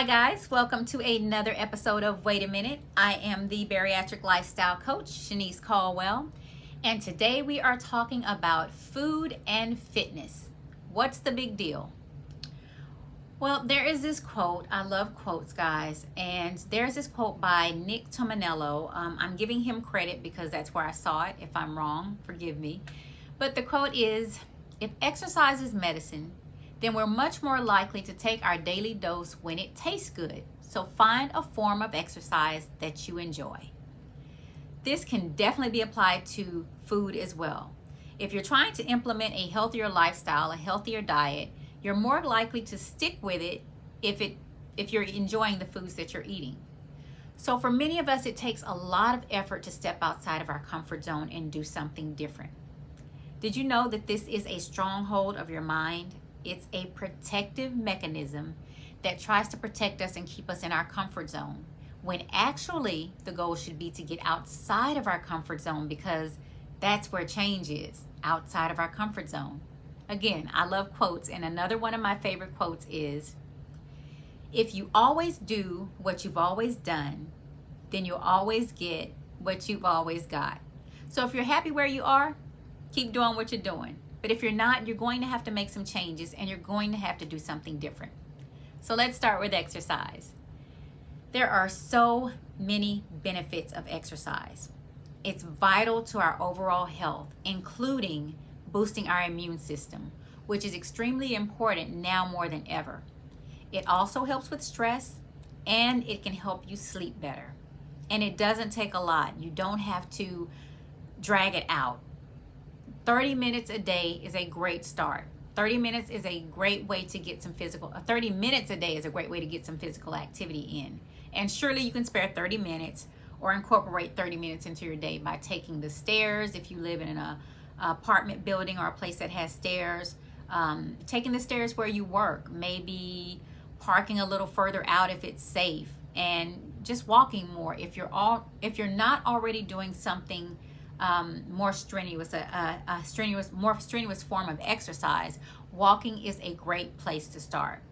guys, welcome to another episode of Wait a Minute. I am the bariatric lifestyle coach, Shanice Caldwell, and today we are talking about food and fitness. What's the big deal? Well, there is this quote. I love quotes, guys, and there's this quote by Nick Tomanello. I'm giving him credit because that's where I saw it. If I'm wrong, forgive me. But the quote is, "If exercise is medicine, then we're much more likely to take our daily dose when it tastes good. So find a form of exercise that you enjoy." This can definitely be applied to food as well. If you're trying to implement a healthier lifestyle, a healthier diet, you're more likely to stick with it if you're enjoying the foods that you're eating. So for many of us, it takes a lot of effort to step outside of our comfort zone and do something different. Did you know that this is a stronghold of your mind? It's a protective mechanism that tries to protect us and keep us in our comfort zone, when actually the goal should be to get outside of our comfort zone, because that's where change is, outside of our comfort zone. Again, I love quotes, and another one of my favorite quotes is, "If you always do what you've always done, then you'll always get what you've always got." So if you're happy where you are, keep doing what you're doing. But if you're not, you're going to have to make some changes and you're going to have to do something different. So let's start with exercise. There are so many benefits of exercise. It's vital to our overall health, including boosting our immune system, which is extremely important now more than ever. It also helps with stress, and it can help you sleep better. And it doesn't take a lot. You don't have to drag it out. 30 minutes a day is a great start. 30 minutes is a great way to get some 30 minutes a day is a great way to get some physical activity in. And surely you can spare 30 minutes or incorporate 30 minutes into your day by taking the stairs if you live in an apartment building or a place that has stairs, taking the stairs where you work, maybe parking a little further out if it's safe, and just walking more. If you're not already doing something more strenuous, more strenuous form of exercise, walking is a great place to start.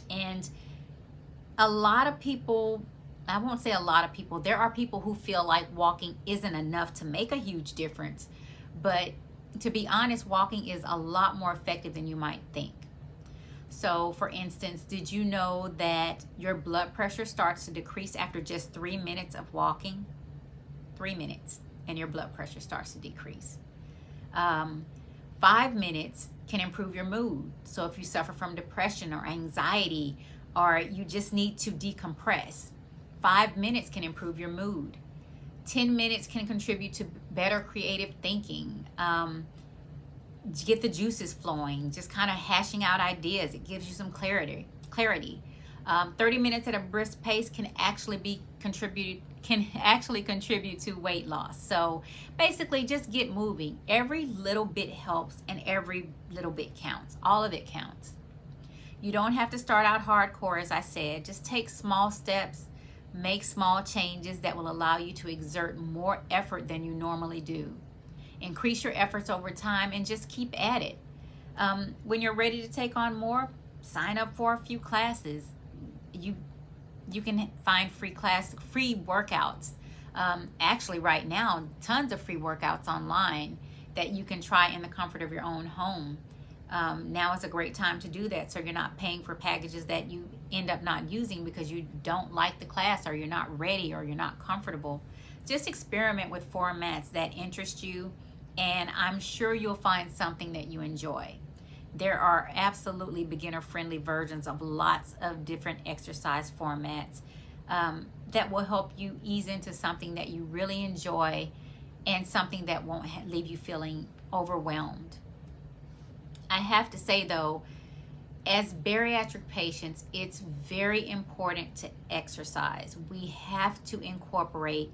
And a lot of people, I won't say a lot of people, there are people who feel like walking isn't enough to make a huge difference. But to be honest, walking is a lot more effective than you might think. So for instance, did you know that your blood pressure starts to decrease after just 3 minutes of walking? 3 minutes. And your blood pressure starts to decrease. 5 minutes can improve your mood. So if you suffer from depression or anxiety, or you just need to decompress, 5 minutes can improve your mood. 10 minutes can contribute to better creative thinking, get the juices flowing, just kind of hashing out ideas. It gives you some clarity. 30 minutes at a brisk pace can actually contribute to weight loss. So basically, just get moving. Every little bit helps, and every little bit counts. All of it counts. You don't have to start out hardcore, as I said. Just take small steps, make small changes that will allow you to exert more effort than you normally do. Increase your efforts over time and just keep at it. When you're ready to take on more, sign up for a few classes. You can find free workouts. Actually, right now, tons of free workouts online that you can try in the comfort of your own home. Now is a great time to do that, so you're not paying for packages that you end up not using because you don't like the class, or you're not ready, or you're not comfortable. Just experiment with formats that interest you, and I'm sure you'll find something that you enjoy. There are absolutely beginner-friendly versions of lots of different exercise formats that will help you ease into something that you really enjoy, and something that won't leave you feeling overwhelmed. I have to say, though, as bariatric patients, it's very important to exercise. We have to incorporate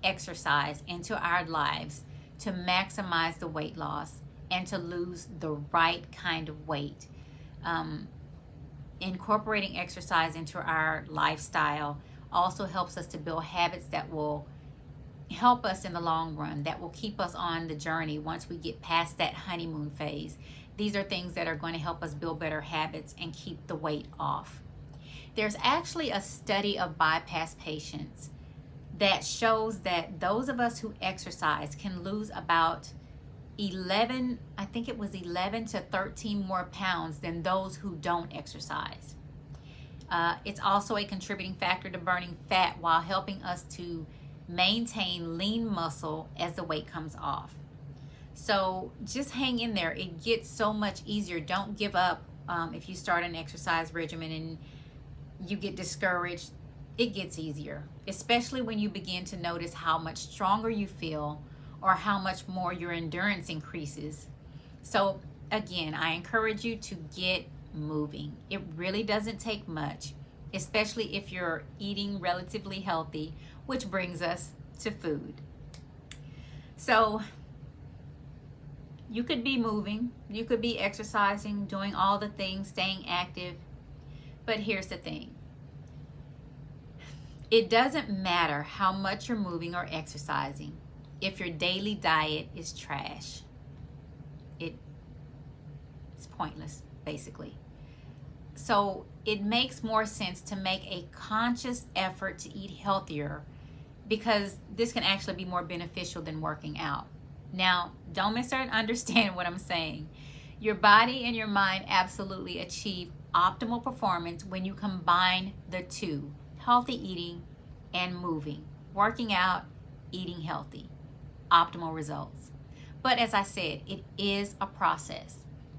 exercise into our lives to maximize the weight loss and to lose the right kind of weight. Incorporating exercise into our lifestyle also helps us to build habits that will help us in the long run, that will keep us on the journey once we get past that honeymoon phase. These are things that are going to help us build better habits and keep the weight off. There's actually a study of bypass patients that shows that those of us who exercise can lose about 11, I think it was 11 to 13 more pounds than those who don't exercise. It's also a contributing factor to burning fat while helping us to maintain lean muscle as the weight comes off. So just hang in there. It gets so much easier. Don't give up if you start an exercise regimen and you get discouraged. It gets easier, especially when you begin to notice how much stronger you feel or how much more your endurance increases. So again, I encourage you to get moving. It really doesn't take much, especially if you're eating relatively healthy, which brings us to food. So you could be moving, you could be exercising, doing all the things, staying active, but here's the thing. It doesn't matter how much you're moving or exercising if your daily diet is trash. It's pointless, basically. So it makes more sense to make a conscious effort to eat healthier, because this can actually be more beneficial than working out. Now, don't misunderstand what I'm saying. Your body and your mind absolutely achieve optimal performance when you combine the two: healthy eating and moving, working out, eating healthy. Optimal results. But as I said, it is a process.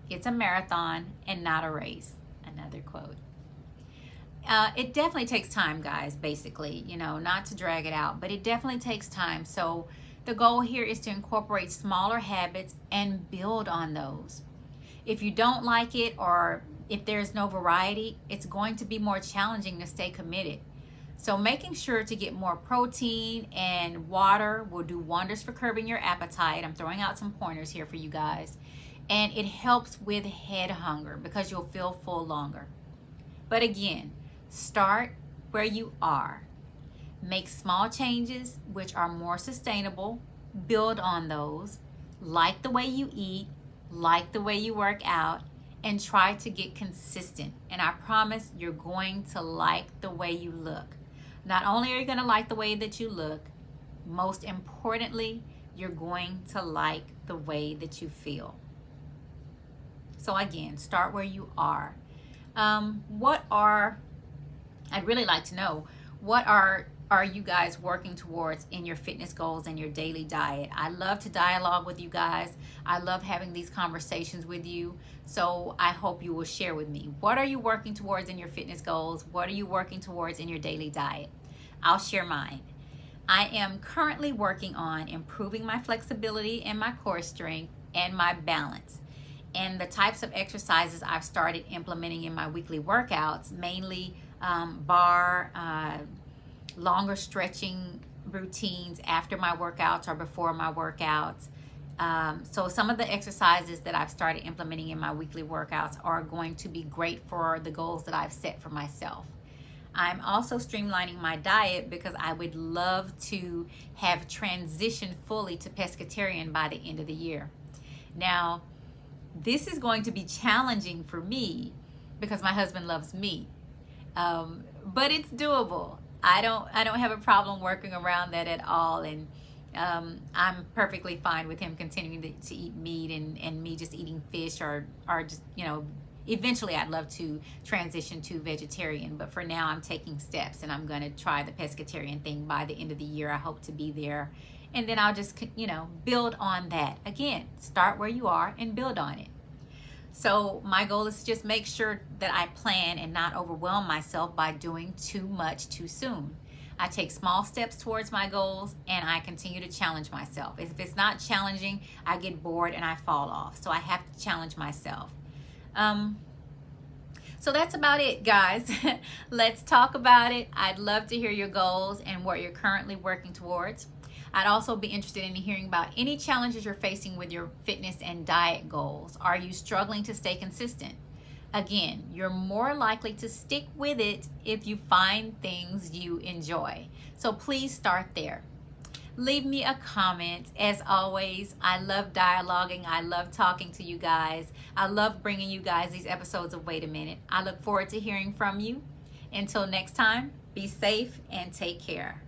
It's a marathon and not a race. Another quote. It definitely takes time, guys, basically, not to drag it out, but it definitely takes time. So the goal here is to incorporate smaller habits and build on those. If you don't like it, or if there's no variety, it's going to be more challenging to stay committed. So making sure to get more protein and water will do wonders for curbing your appetite. I'm throwing out some pointers here for you guys. And it helps with head hunger because you'll feel full longer. But again, start where you are. Make small changes which are more sustainable. Build on those. Like the way you eat, like the way you work out, and try to get consistent. And I promise you're going to like the way you look. Not only are you going to like the way that you look, most importantly, you're going to like the way that you feel. So again, start where you are. I'd really like to know, what are you guys working towards in your fitness goals and your daily diet? I love to dialogue with you guys. I love having these conversations with you. So I hope you will share with me. What are you working towards in your fitness goals? What are you working towards in your daily diet? I'll share mine. I am currently working on improving my flexibility and my core strength and my balance. And the types of exercises I've started implementing in my weekly workouts, mainly bar, longer stretching routines after my workouts or before my workouts. So some of the exercises that I've started implementing in my weekly workouts are going to be great for the goals that I've set for myself. I'm also streamlining my diet because I would love to have transitioned fully to pescatarian by the end of the year. Now, this is going to be challenging for me because my husband loves meat, but it's doable. I don't have a problem working around that at all, and I'm perfectly fine with him continuing to eat meat and me just eating fish or just, eventually I'd love to transition to vegetarian, but for now I'm taking steps and I'm going to try the pescatarian thing by the end of the year. I hope to be there, and then I'll just, build on that. Again, start where you are and build on it. So my goal is to just make sure that I plan and not overwhelm myself by doing too much too soon. I take small steps towards my goals and I continue to challenge myself. If it's not challenging, I get bored and I fall off. So I have to challenge myself. So that's about it, guys. Let's talk about it. I'd love to hear your goals and what you're currently working towards. I'd also be interested in hearing about any challenges you're facing with your fitness and diet goals. Are you struggling to stay consistent? Again, you're more likely to stick with it if you find things you enjoy. So please start there. Leave me a comment. As always, I love dialoguing. I love talking to you guys. I love bringing you guys these episodes of Wait a Minute. I look forward to hearing from you. Until next time, be safe and take care.